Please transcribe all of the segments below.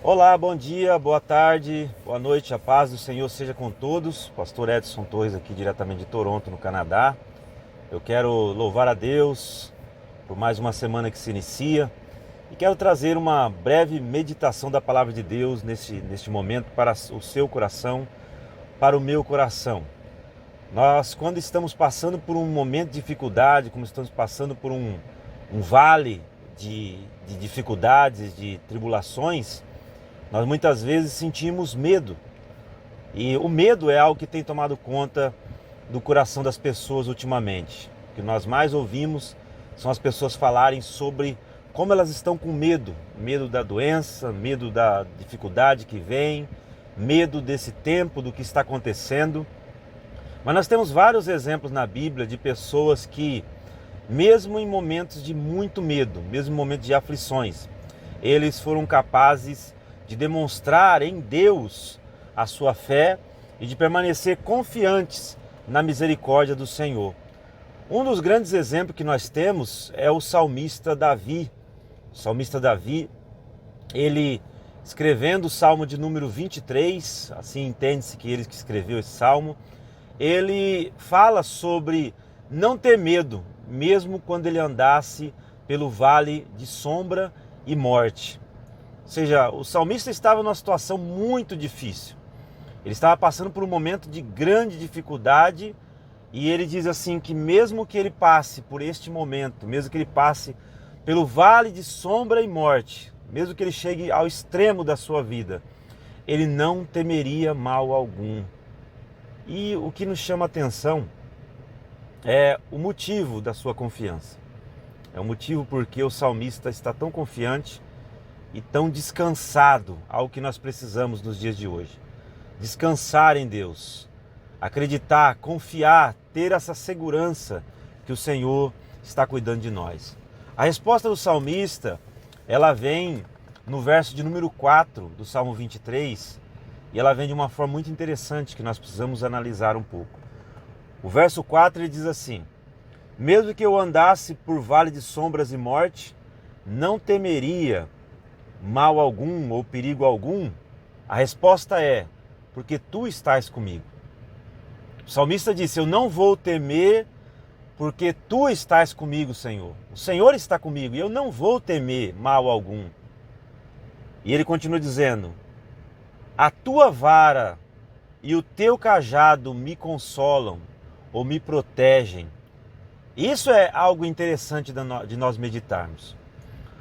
Olá, bom dia, boa tarde, boa noite, a paz do Senhor seja com todos. Pastor Edson Torres aqui diretamente de Toronto, no Canadá. Eu quero louvar a Deus por mais uma semana que se inicia e quero trazer uma breve meditação da palavra de Deus neste momento para o seu coração, para o meu coração. Nós, quando estamos passando por um momento de dificuldade, como estamos passando por um vale de dificuldades, de tribulações, nós muitas vezes sentimos medo. E o medo é algo que tem tomado conta do coração das pessoas ultimamente. O que nós mais ouvimos são as pessoas falarem sobre como elas estão com medo. Medo da doença, medo da dificuldade que vem, medo desse tempo, do que está acontecendo. Mas nós temos vários exemplos na Bíblia de pessoas que, mesmo em momentos de muito medo, mesmo em momentos de aflições, eles foram capazes de demonstrar em Deus a sua fé e de permanecer confiantes na misericórdia do Senhor. Um dos grandes exemplos que nós temos é o salmista Davi. O salmista Davi, ele escrevendo o Salmo de número 23, assim entende-se que ele que escreveu esse salmo, ele fala sobre não ter medo, mesmo quando ele andasse pelo vale de sombra e morte. Ou seja, o salmista estava numa situação muito difícil. Ele estava passando por um momento de grande dificuldade e ele diz assim que mesmo que ele passe por este momento, mesmo que ele passe pelo vale de sombra e morte, mesmo que ele chegue ao extremo da sua vida, ele não temeria mal algum. E o que nos chama a atenção é o motivo da sua confiança. É o motivo porque o salmista está tão confiante e tão descansado, algo que nós precisamos nos dias de hoje. Descansar em Deus, acreditar, confiar, ter essa segurança que o Senhor está cuidando de nós. A resposta do salmista, ela vem no verso de número 4 do Salmo 23, e ela vem de uma forma muito interessante que nós precisamos analisar um pouco. O verso 4 ele diz assim: mesmo que eu andasse por vale de sombras e morte, não temeria mal algum ou perigo algum. A resposta é: porque tu estás comigo. O salmista disse: eu não vou temer porque tu estás comigo, Senhor. O Senhor está comigo e eu não vou temer mal algum. E ele continua dizendo: a tua vara e o teu cajado me consolam ou me protegem. Isso é algo interessante de nós meditarmos.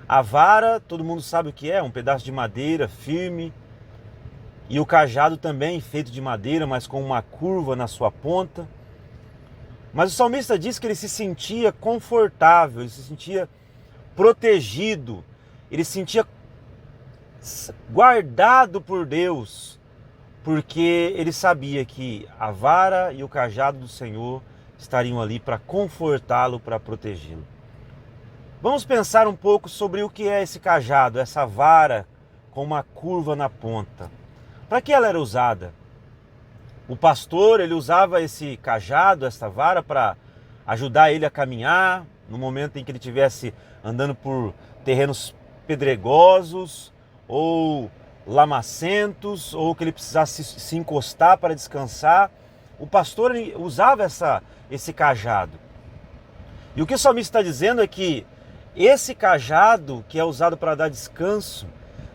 A vara, todo mundo sabe o que é, um pedaço de madeira firme. E o cajado também feito de madeira, mas com uma curva na sua ponta. Mas o salmista diz que ele se sentia confortável, ele se sentia protegido, ele se sentia guardado por Deus, porque ele sabia que a vara e o cajado do Senhor estariam ali para confortá-lo, para protegê-lo. Vamos pensar um pouco sobre o que é esse cajado, essa vara com uma curva na ponta. Para que ela era usada? O pastor, ele usava esse cajado, essa vara, para ajudar ele a caminhar no momento em que ele estivesse andando por terrenos pedregosos ou lamacentos, ou que ele precisasse se encostar para descansar. O pastor ele usava esse cajado. E o que o salmista está dizendo é que esse cajado que é usado para dar descanso,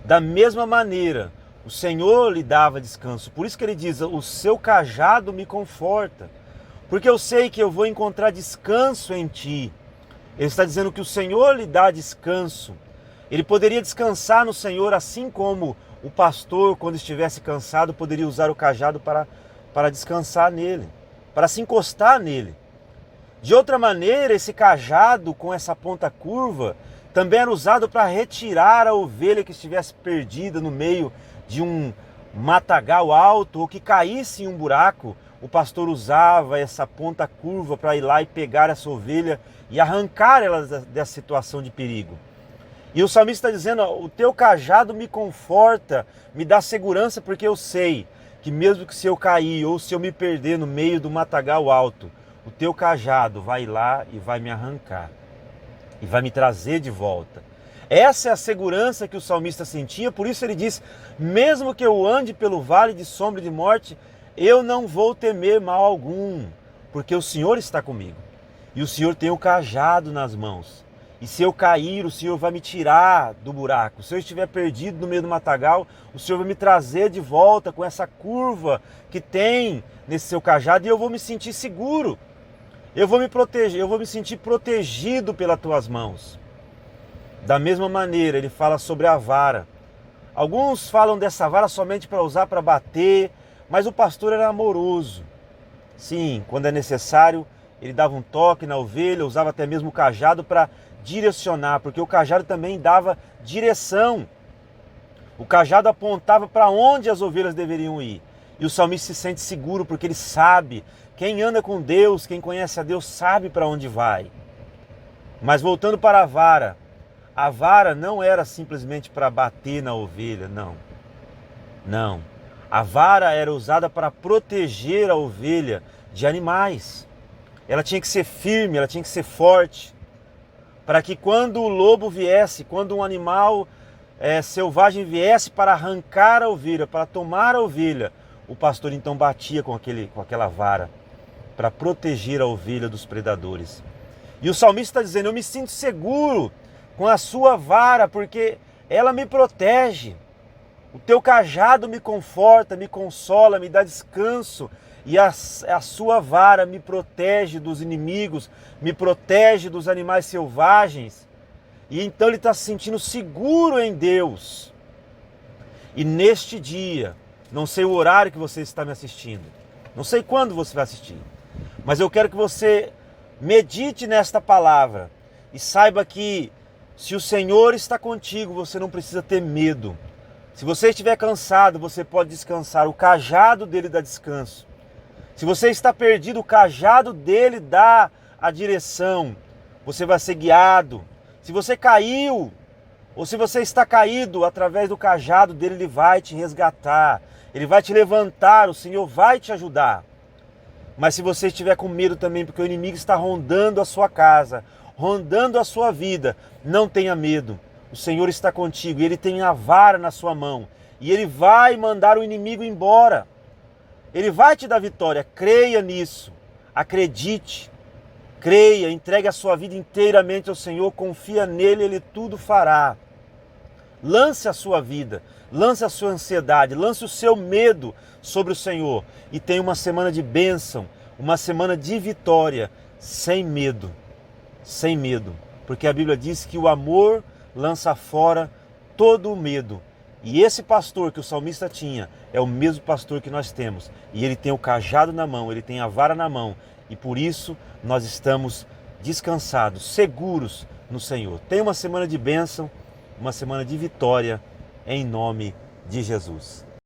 da mesma maneira, o Senhor lhe dava descanso. Por isso que ele diz: o seu cajado me conforta. Porque eu sei que eu vou encontrar descanso em ti. Ele está dizendo que o Senhor lhe dá descanso. Ele poderia descansar no Senhor, assim como o pastor, quando estivesse cansado, poderia usar o cajado para descansar nele, para se encostar nele. De outra maneira, esse cajado com essa ponta curva também era usado para retirar a ovelha que estivesse perdida no meio de um matagal alto ou que caísse em um buraco. O pastor usava essa ponta curva para ir lá e pegar essa ovelha e arrancar ela dessa situação de perigo. E o salmista está dizendo: o teu cajado me conforta, me dá segurança, porque eu sei que mesmo que se eu cair ou se eu me perder no meio do matagal alto, o teu cajado vai lá e vai me arrancar e vai me trazer de volta. Essa é a segurança que o salmista sentia, por isso ele diz: mesmo que eu ande pelo vale de sombra e de morte, eu não vou temer mal algum, porque o Senhor está comigo. E o Senhor tem o cajado nas mãos. E se eu cair, o Senhor vai me tirar do buraco. Se eu estiver perdido no meio do matagal, o Senhor vai me trazer de volta com essa curva que tem nesse seu cajado, e eu vou me sentir seguro. Eu vou me proteger, eu vou me sentir protegido pelas tuas mãos. Da mesma maneira, ele fala sobre a vara. Alguns falam dessa vara somente para usar para bater, mas o pastor era amoroso. Sim, quando é necessário, ele dava um toque na ovelha, usava até mesmo o cajado para direcionar, porque o cajado também dava direção. O cajado apontava para onde as ovelhas deveriam ir. E o salmista se sente seguro porque ele sabe, quem anda com Deus, quem conhece a Deus, sabe para onde vai. Mas voltando para a vara não era simplesmente para bater na ovelha, não. Não. A vara era usada para proteger a ovelha de animais. Ela tinha que ser firme, ela tinha que ser forte, para que quando o lobo viesse, quando um animal selvagem viesse para arrancar a ovelha, para tomar a ovelha, o pastor então batia com aquela vara, para proteger a ovelha dos predadores. E o salmista está dizendo: eu me sinto seguro com a sua vara, porque ela me protege. O teu cajado me conforta, me consola, me dá descanso. E a sua vara me protege dos inimigos, me protege dos animais selvagens. E então ele está se sentindo seguro em Deus. E neste dia, não sei o horário que você está me assistindo, não sei quando você vai assistir, mas eu quero que você medite nesta palavra e saiba que se o Senhor está contigo, você não precisa ter medo. Se você estiver cansado, você pode descansar. O cajado dele dá descanso. Se você está perdido, o cajado dele dá a direção. Você vai ser guiado. Se você caiu, ou se você está caído, através do cajado dele, ele vai te resgatar. Ele vai te levantar, o Senhor vai te ajudar. Mas se você estiver com medo também, porque o inimigo está rondando a sua casa, rondando a sua vida, não tenha medo. O Senhor está contigo e Ele tem a vara na sua mão. E Ele vai mandar o inimigo embora. Ele vai te dar vitória. Creia nisso. Acredite. Creia. Entregue a sua vida inteiramente ao Senhor. Confia nele, Ele tudo fará. Lance a sua vida. Lance a sua ansiedade. Lance o seu medo sobre o Senhor. E tenha uma semana de bênção. Uma semana de vitória. Sem medo. Sem medo. Porque a Bíblia diz que o amor lança fora todo o medo. E esse pastor que o salmista tinha é o mesmo pastor que nós temos. E ele tem o cajado na mão, ele tem a vara na mão. E por isso nós estamos descansados, seguros no Senhor. Tenha uma semana de bênção, uma semana de vitória, em nome de Jesus.